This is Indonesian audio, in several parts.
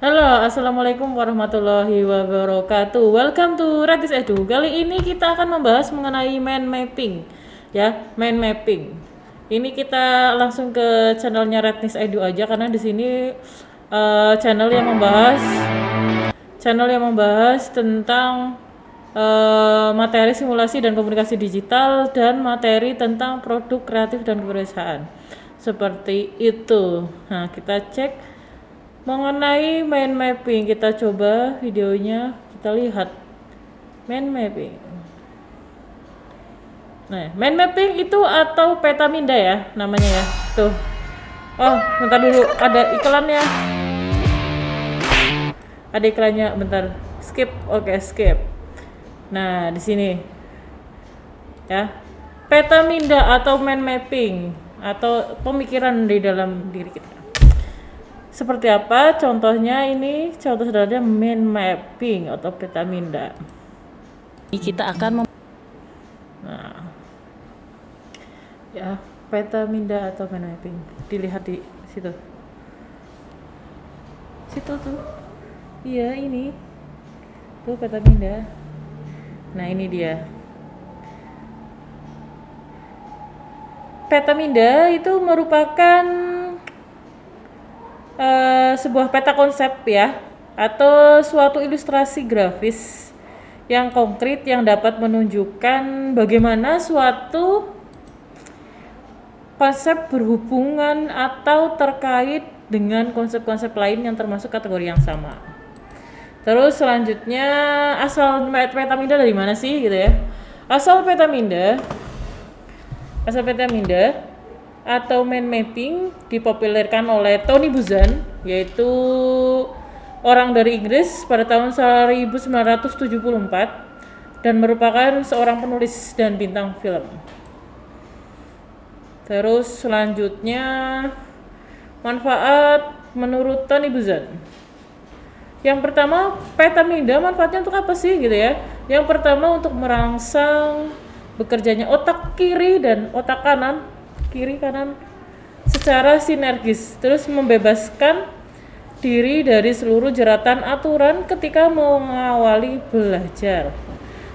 Halo, assalamualaikum warahmatullahi wabarakatuh. Welcome to Radis Edu. Kali ini kita akan membahas mengenai mind mapping, ya, mind mapping. Ini kita langsung ke channelnya Radis Edu aja karena di sini channel yang membahas tentang materi simulasi dan komunikasi digital dan materi tentang produk kreatif dan kewirausahaan. Seperti itu. Nah, kita cek mengenai mind mapping, kita coba videonya, kita lihat mind mapping. Nah, mind mapping itu atau peta minda ya namanya ya. Tuh. Oh, bentar dulu, ada iklannya. Ada iklannya, bentar. Skip. Oke, skip. Nah, di sini. Ya. Peta minda atau mind mapping atau pemikiran di dalam diri kita. Seperti apa contohnya? Ini contoh sederhana mind mapping atau peta minda. Kita akan nah, ya, peta minda atau mind mapping dilihat di situ tuh, iya, ini tuh peta minda. Nah, ini dia peta minda. Itu merupakan sebuah peta konsep ya, atau suatu ilustrasi grafis yang konkret yang dapat menunjukkan bagaimana suatu konsep berhubungan atau terkait dengan konsep-konsep lain yang termasuk kategori yang sama. Terus selanjutnya, asal peta minda dari mana sih gitu ya? Asal peta minda atau mind mapping dipopulerkan oleh Tony Buzan, yaitu orang dari Inggris pada tahun 1974 dan merupakan seorang penulis dan bintang film. Terus selanjutnya, manfaat menurut Tony Buzan. Yang pertama, peta minda manfaatnya untuk apa sih gitu ya? Yang pertama, untuk merangsang bekerjanya otak kiri dan otak kiri kanan secara sinergis, terus membebaskan diri dari seluruh jeratan aturan ketika mengawali belajar.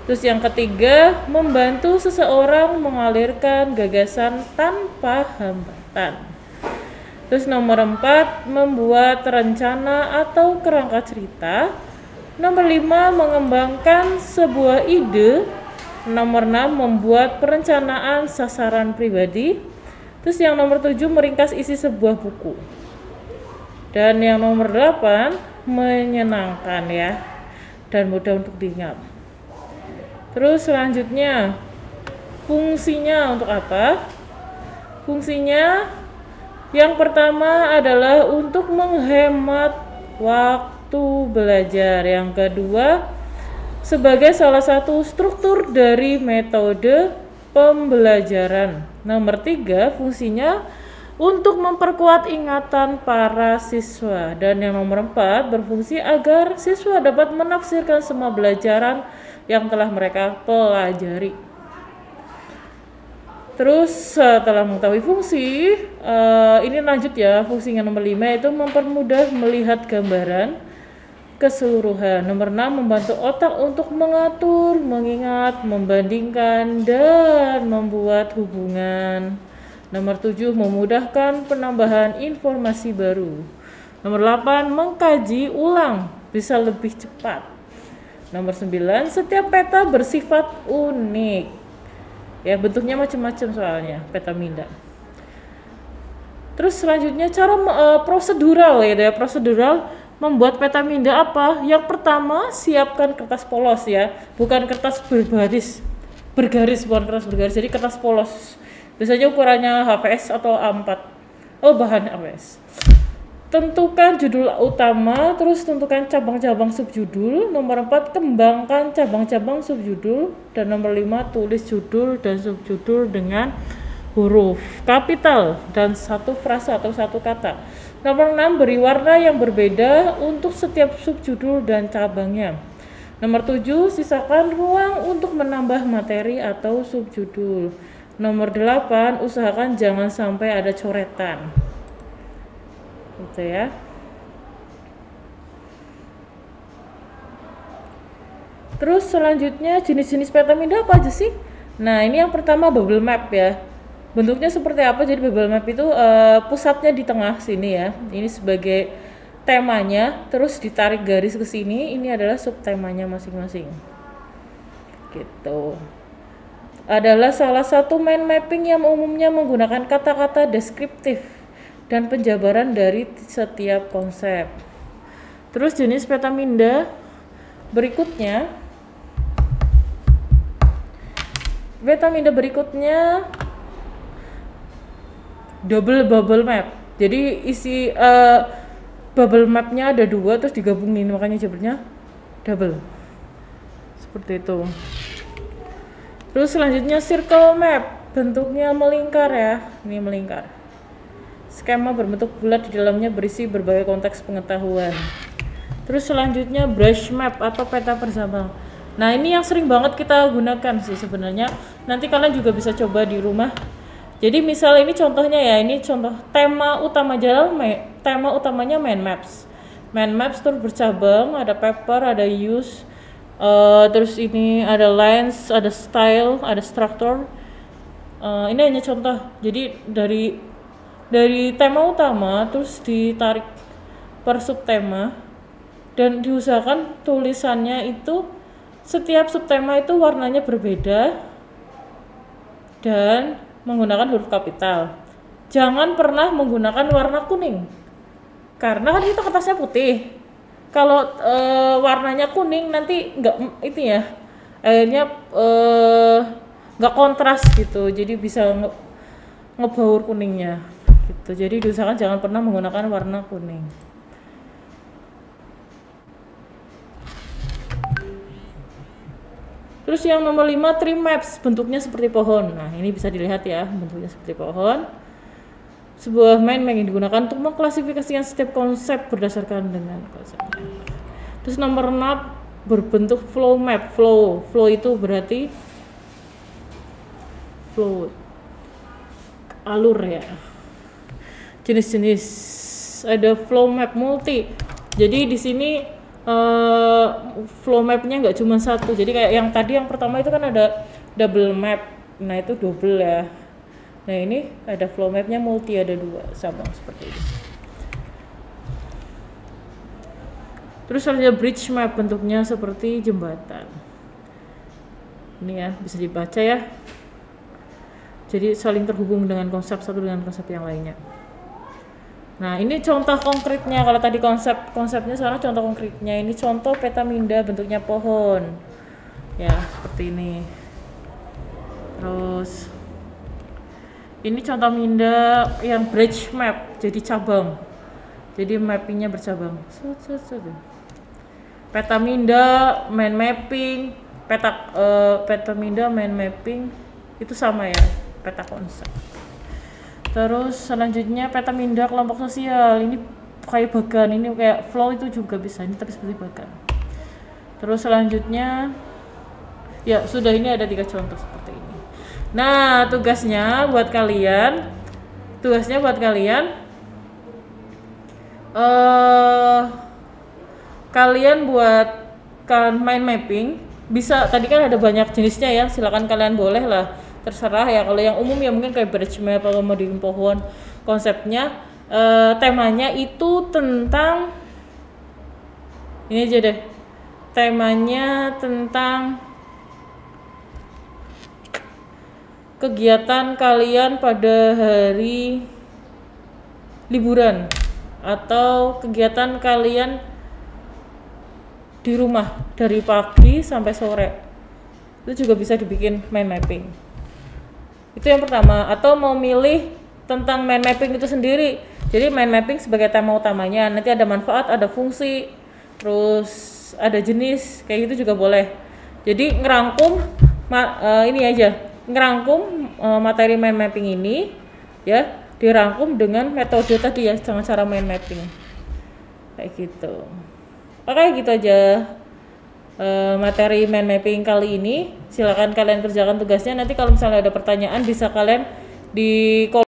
Terus yang ketiga, membantu seseorang mengalirkan gagasan tanpa hambatan. Terus nomor 4, membuat rencana atau kerangka cerita. Nomor 5, mengembangkan sebuah ide. Nomor 6, membuat perencanaan sasaran pribadi. Terus yang nomor 7, meringkas isi sebuah buku. Dan yang nomor 8, menyenangkan ya, dan mudah untuk diingat. Terus selanjutnya, fungsinya untuk apa? Fungsinya yang pertama adalah untuk menghemat waktu belajar. Yang kedua, sebagai salah satu struktur dari metode pembelajaran. Nomor 3, fungsinya untuk memperkuat ingatan para siswa. Dan yang nomor 4, berfungsi agar siswa dapat menafsirkan semua pelajaran yang telah mereka pelajari. Terus setelah mengetahui fungsi, ini lanjut ya, fungsinya nomor 5 itu mempermudah melihat gambaran keseluruhan. Nomor 6, membantu otak untuk mengatur, mengingat, membandingkan, dan membuat hubungan. Nomor 7, memudahkan penambahan informasi baru. Nomor 8, mengkaji ulang, bisa lebih cepat. Nomor 9, setiap peta bersifat unik. Ya, bentuknya macam-macam soalnya peta minda. Terus selanjutnya cara prosedural ya, prosedural membuat peta minda apa? Yang pertama, siapkan kertas polos ya, bukan kertas bergaris, bukan kertas bergaris, jadi kertas polos. Biasanya ukurannya HVS atau A4. Oh, bahan HVS. Tentukan judul utama, terus tentukan cabang-cabang subjudul. Nomor 4, kembangkan cabang-cabang subjudul. Dan nomor 5, tulis judul dan subjudul dengan huruf kapital dan satu frasa atau satu kata. Nomor 6, beri warna yang berbeda untuk setiap subjudul dan cabangnya. Nomor 7, sisakan ruang untuk menambah materi atau subjudul. Nomor 8, usahakan jangan sampai ada coretan. Gitu ya. Terus selanjutnya jenis-jenis peta minda apa aja sih? Nah, ini yang pertama bubble map ya. Bentuknya seperti apa? Jadi bubble map itu pusatnya di tengah sini ya. Ini sebagai temanya, terus ditarik garis ke sini, ini adalah subtemanya masing-masing. Gitu. Adalah salah satu mind mapping yang umumnya menggunakan kata-kata deskriptif dan penjabaran dari setiap konsep. Terus jenis peta minda berikutnya double bubble map. Jadi isi bubble mapnya ada dua terus digabungin, makanya disebutnya double. Seperti itu. Terus selanjutnya circle map, bentuknya melingkar ya. Ini melingkar. Skema berbentuk bulat, di dalamnya berisi berbagai konteks pengetahuan. Terus selanjutnya brush map atau peta bersambang. Nah, ini yang sering banget kita gunakan sih sebenarnya. Nanti kalian juga bisa coba di rumah. Jadi misal ini contohnya ya, ini contoh tema utama jalan, tema utamanya mind maps. Mind maps terus bercabang, ada paper, ada use, terus ini ada lines, ada style, ada structure. Ini hanya contoh. Jadi dari tema utama terus ditarik per subtema dan diusahakan tulisannya itu setiap subtema itu warnanya berbeda dan menggunakan huruf kapital. Jangan pernah menggunakan warna kuning, karena kan itu kertasnya putih. Kalau warnanya kuning nanti nggak itu ya, akhirnya nggak kontras gitu, jadi bisa ngebaur kuningnya gitu. Jadi diusahakan jangan pernah menggunakan warna kuning. Terus yang nomor 5, tree maps, bentuknya seperti pohon. Nah, ini bisa dilihat ya, bentuknya seperti pohon. Sebuah mind map yang digunakan untuk mengklasifikasikan setiap konsep berdasarkan dengan konsepnya. Terus nomor 6, berbentuk flow map. Flow itu berarti flow, alur ya. Jenis-jenis, ada flow map multi. Jadi di sini flow mapnya nggak cuma satu, jadi kayak yang tadi yang pertama itu kan ada double map, nah itu double ya. Nah ini ada flow mapnya multi, ada dua, sama seperti ini. Terus ada bridge map, bentuknya seperti jembatan. Ini ya bisa dibaca ya, jadi saling terhubung dengan konsep satu dengan konsep yang lainnya. Nah, ini contoh konkretnya. Kalau tadi konsepnya, sekarang contoh konkretnya. Ini contoh peta minda bentuknya pohon. Ya, seperti ini. Terus ini contoh minda yang bridge map, jadi cabang. Jadi mappingnya bercabang. Peta minda, mind mapping, peta minda, mind mapping itu sama ya, peta konsep. Terus selanjutnya peta minda kelompok sosial, ini kayak bagan, ini kayak flow itu juga bisa, ini tapi seperti bagan. Terus selanjutnya ya sudah, ini ada 3 contoh seperti ini. Nah, tugasnya buat kalian kalian buatkan mind mapping. Bisa, tadi kan ada banyak jenisnya ya, silakan kalian boleh lah, terserah ya. Kalau yang umum ya mungkin kayak bridge map atau modeling pohon, konsepnya temanya itu tentang ini aja deh, temanya tentang kegiatan kalian pada hari liburan atau kegiatan kalian di rumah dari pagi sampai sore. Itu juga bisa dibikin mind mapping. Itu yang pertama. Atau mau milih tentang mind mapping itu sendiri, jadi mind mapping sebagai tema utamanya, nanti ada manfaat, ada fungsi, terus ada jenis, kayak gitu juga boleh. Jadi ngerangkum ini aja, ngerangkum materi mind mapping ini ya, dirangkum dengan metode tadi ya, dengan cara mind mapping kayak gitu. Oke, gitu aja materi mind mapping kali ini. Silakan kalian kerjakan tugasnya. Nanti kalau misalnya ada pertanyaan bisa kalian di